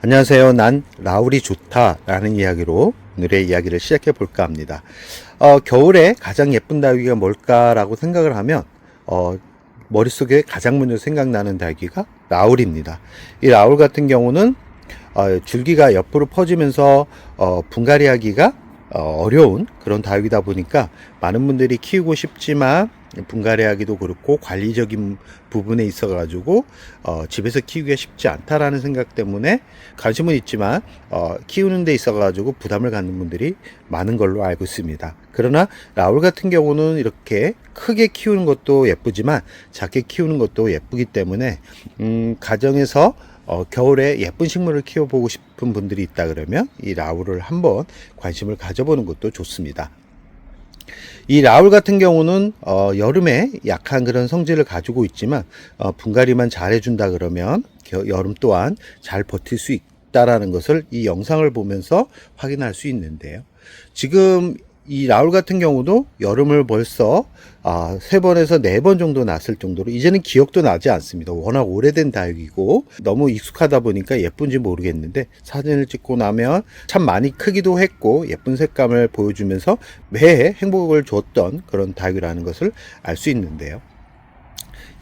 안녕하세요. 난 라울이 좋다라는 이야기로 오늘의 이야기를 시작해 볼까 합니다. 겨울에 가장 예쁜 다육이가 뭘까라고 생각을 하면 머릿속에 가장 먼저 생각나는 다육이가 라울입니다. 이 라울 같은 경우는 줄기가 옆으로 퍼지면서 분갈이하기가 어려운 그런 다육이다 보니까 많은 분들이 키우고 싶지만 분갈이하기도 그렇고 관리적인 부분에 있어 가지고 집에서 키우기가 쉽지 않다라는 생각 때문에 관심은 있지만 키우는 데 있어 가지고 부담을 갖는 분들이 많은 걸로 알고 있습니다. 그러나 라울 같은 경우는 이렇게 크게 키우는 것도 예쁘지만 작게 키우는 것도 예쁘기 때문에 가정에서 겨울에 예쁜 식물을 키워보고 싶은 분들이 있다 그러면 이 라울을 한번 관심을 가져보는 것도 좋습니다. 이 라울 같은 경우는 여름에 약한 그런 성질을 가지고 있지만 분갈이만 잘 해준다 그러면 여름 또한 잘 버틸 수 있다라는 것을 이 영상을 보면서 확인할 수 있는데요. 지금 이 라울 같은 경우도 여름을 벌써 3번에서 4번 정도 났을 정도로 이제는 기억도 나지 않습니다. 워낙 오래된 다육이고 너무 익숙하다 보니까 예쁜지 모르겠는데 사진을 찍고 나면 참 많이 크기도 했고 예쁜 색감을 보여주면서 매해 행복을 줬던 그런 다육이라는 것을 알 수 있는데요.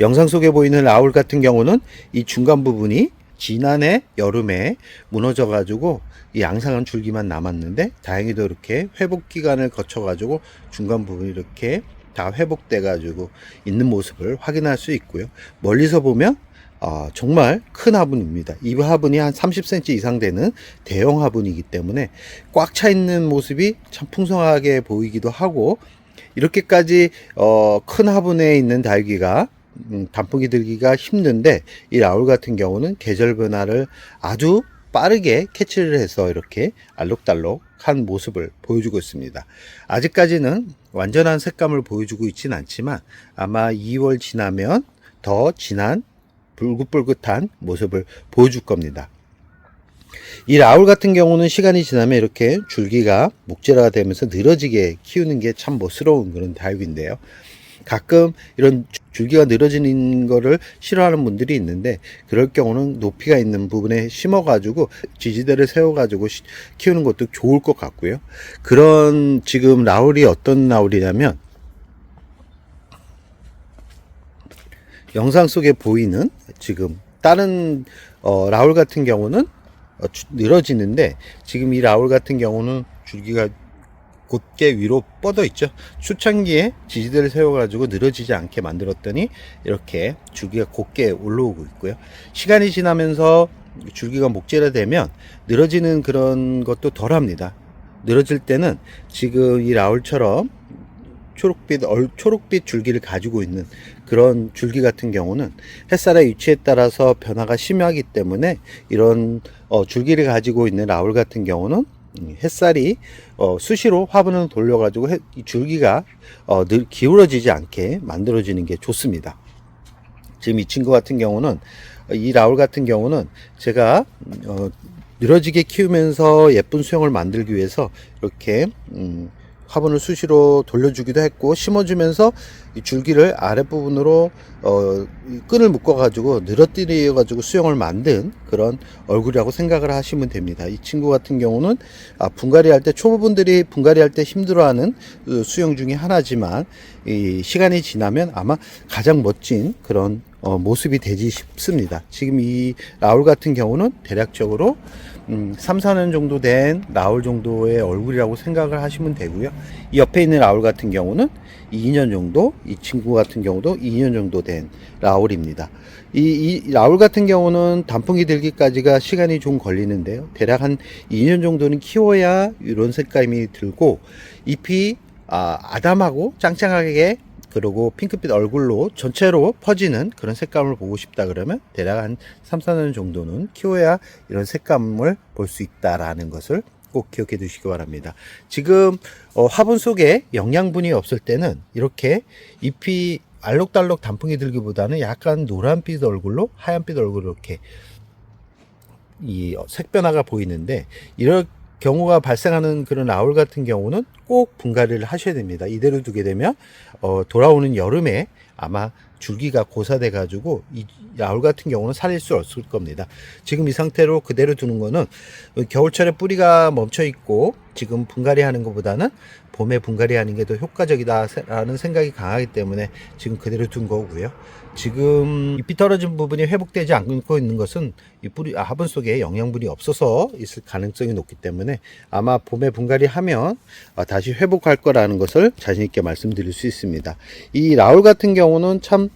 영상 속에 보이는 라울 같은 경우는 이 중간 부분이 지난해 여름에 무너져 가지고 이 양상한 줄기만 남았는데 다행히도 이렇게 회복 기간을 거쳐 가지고 중간 부분이 이렇게 다 회복돼 가지고 있는 모습을 확인할 수 있고요. 멀리서 보면 정말 큰 화분입니다. 이 화분이 한 30cm 이상 되는 대형 화분이기 때문에 꽉 차 있는 모습이 참 풍성하게 보이기도 하고 이렇게까지 큰 화분에 있는 다육이가 단풍이 들기가 힘든데 이 라울 같은 경우는 계절 변화를 아주 빠르게 캐치를 해서 이렇게 알록달록한 모습을 보여주고 있습니다. 아직까지는 완전한 색감을 보여주고 있진 않지만 아마 2월 지나면 더 진한 붉긋붉긋한 모습을 보여줄 겁니다. 이 라울 같은 경우는 시간이 지나면 이렇게 줄기가 목재라가 되면서 늘어지게 키우는 게 참 멋스러운 그런 다육인데요. 가끔 이런 줄기가 늘어지는 거를 싫어하는 분들이 있는데 그럴 경우는 높이가 있는 부분에 심어 가지고 지지대를 세워 가지고 키우는 것도 좋을 것 같고요. 그런 지금 라울이 어떤 라울이냐면 영상 속에 보이는 지금 다른 라울 같은 경우는 늘어지는데 지금 이 라울 같은 경우는 줄기가 곧게 위로 뻗어 있죠. 초창기에 지지대를 세워 가지고 늘어지지 않게 만들었더니 이렇게 줄기가 곧게 올라오고 있고요. 시간이 지나면서 줄기가 목재라 되면 늘어지는 그런 것도 덜 합니다. 늘어질 때는 지금 이 라울처럼 초록빛 줄기를 가지고 있는 그런 줄기 같은 경우는 햇살의 위치에 따라서 변화가 심하기 때문에 이런 줄기를 가지고 있는 라울 같은 경우는 햇살이 수시로 화분을 돌려가지고 줄기가 늘 기울어지지 않게 만들어지는 게 좋습니다. 지금 이 친구 같은 경우는 이 라울 같은 경우는 제가 늘어지게 키우면서 예쁜 수영을 만들기 위해서 이렇게 화분을 수시로 돌려주기도 했고 심어주면서 이 줄기를 아랫부분으로 끈을 묶어 가지고 늘어뜨려 가지고 수영을 만든 그런 얼굴이라고 생각을 하시면 됩니다. 이 친구 같은 경우는 분갈이 할 때 초보분들이 분갈이 할 때 힘들어하는 수영 중에 하나지만 이 시간이 지나면 아마 가장 멋진 그런 모습이 되지 싶습니다. 지금 이 라울 같은 경우는 대략적으로 3, 4년 정도 된 라울 정도의 얼굴이라고 생각을 하시면 되고요. 이 옆에 있는 라울 같은 경우는 2년 정도, 이 친구 같은 경우도 2년 정도 된 라울입니다. 이 라울 같은 경우는 단풍이 들기까지가 시간이 좀 걸리는데요. 대략 한 2년 정도는 키워야 이런 색감이 들고 잎이 아담하고 짱짱하게 그리고 핑크빛 얼굴로 전체로 퍼지는 그런 색감을 보고 싶다 그러면 대략 한 3, 4년 정도는 키워야 이런 색감을 볼 수 있다라는 것을 꼭 기억해 두시기 바랍니다. 지금 화분 속에 영양분이 없을 때는 이렇게 잎이 알록달록 단풍이 들기보다는 약간 노란빛 얼굴로 하얀빛 얼굴로 이렇게 이 색변화가 보이는데 이런 경우가 발생하는 그런 라울 같은 경우는 꼭 분갈이를 하셔야 됩니다. 이대로 두게 되면 돌아오는 여름에 아마 줄기가 고사돼 가지고 이 나울 같은 경우는 살릴 수 없을 겁니다. 지금 이 상태로 그대로 두는 거는 겨울철에 뿌리가 멈춰 있고 지금 분갈이 하는 것보다는 봄에 분갈이 하는 게 더 효과적이다라는 생각이 강하기 때문에 지금 그대로 둔 거고요. 지금 잎이 떨어진 부분이 회복되지 않고 있는 것은 이 뿌리 화분 속에 영양분이 없어서 있을 가능성이 높기 때문에 아마 봄에 분갈이 하면 다시 회복할 거라는 것을 자신 있게 말씀드릴 수 있습니다. 이 라울 같은 경우는 참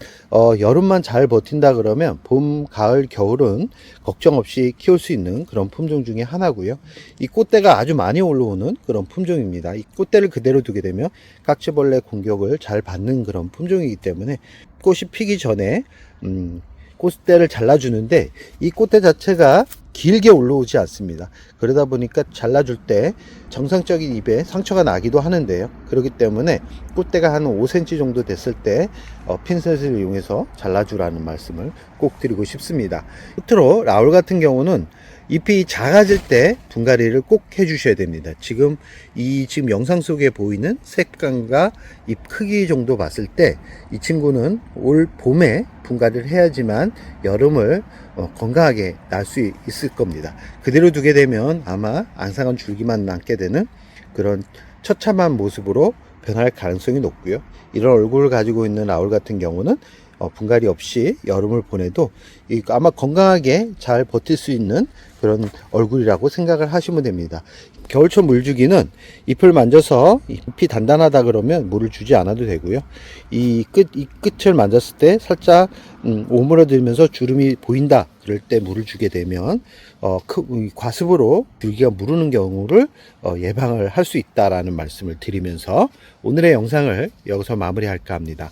여름만 잘 버틴다 그러면 봄, 가을, 겨울은 걱정 없이 키울 수 있는 그런 품종 중에 하나고요. 이 꽃대가 아주 많이 올라오는 그런 품종입니다. 이 꽃대를 그대로 두게 되면 깍지벌레 공격을 잘 받는 그런 품종이기 때문에 꽃이 피기 전에 꽃대를 잘라주는데 이 꽃대 자체가 길게 올라오지 않습니다. 그러다 보니까 잘라줄 때 정상적인 잎에 상처가 나기도 하는데요. 그렇기 때문에 꽃대가 한 5cm 정도 됐을 때 핀셋을 이용해서 잘라주라는 말씀을 꼭 드리고 싶습니다. 끝으로 라울 같은 경우는 잎이 작아질 때 분갈이를 꼭 해주셔야 됩니다. 지금 영상 속에 보이는 색감과 잎 크기 정도 봤을 때 이 친구는 올 봄에 분갈이를 해야지만 여름을 건강하게 날 수 있을 겁니다. 그대로 두게 되면 아마 앙상한 줄기만 남게 되는 그런 처참한 모습으로 변할 가능성이 높고요. 이런 얼굴을 가지고 있는 라울 같은 경우는 분갈이 없이 여름을 보내도 아마 건강하게 잘 버틸 수 있는 그런 얼굴이라고 생각을 하시면 됩니다. 겨울철 물주기는 잎을 만져서 잎이 단단하다 그러면 물을 주지 않아도 되고요. 이 끝을 만졌을 때 살짝 오므러들면서 주름이 보인다 그럴 때 물을 주게 되면 과습으로 줄기가 무르는 경우를 예방을 할 수 있다라는 말씀을 드리면서 오늘의 영상을 여기서 마무리할까 합니다.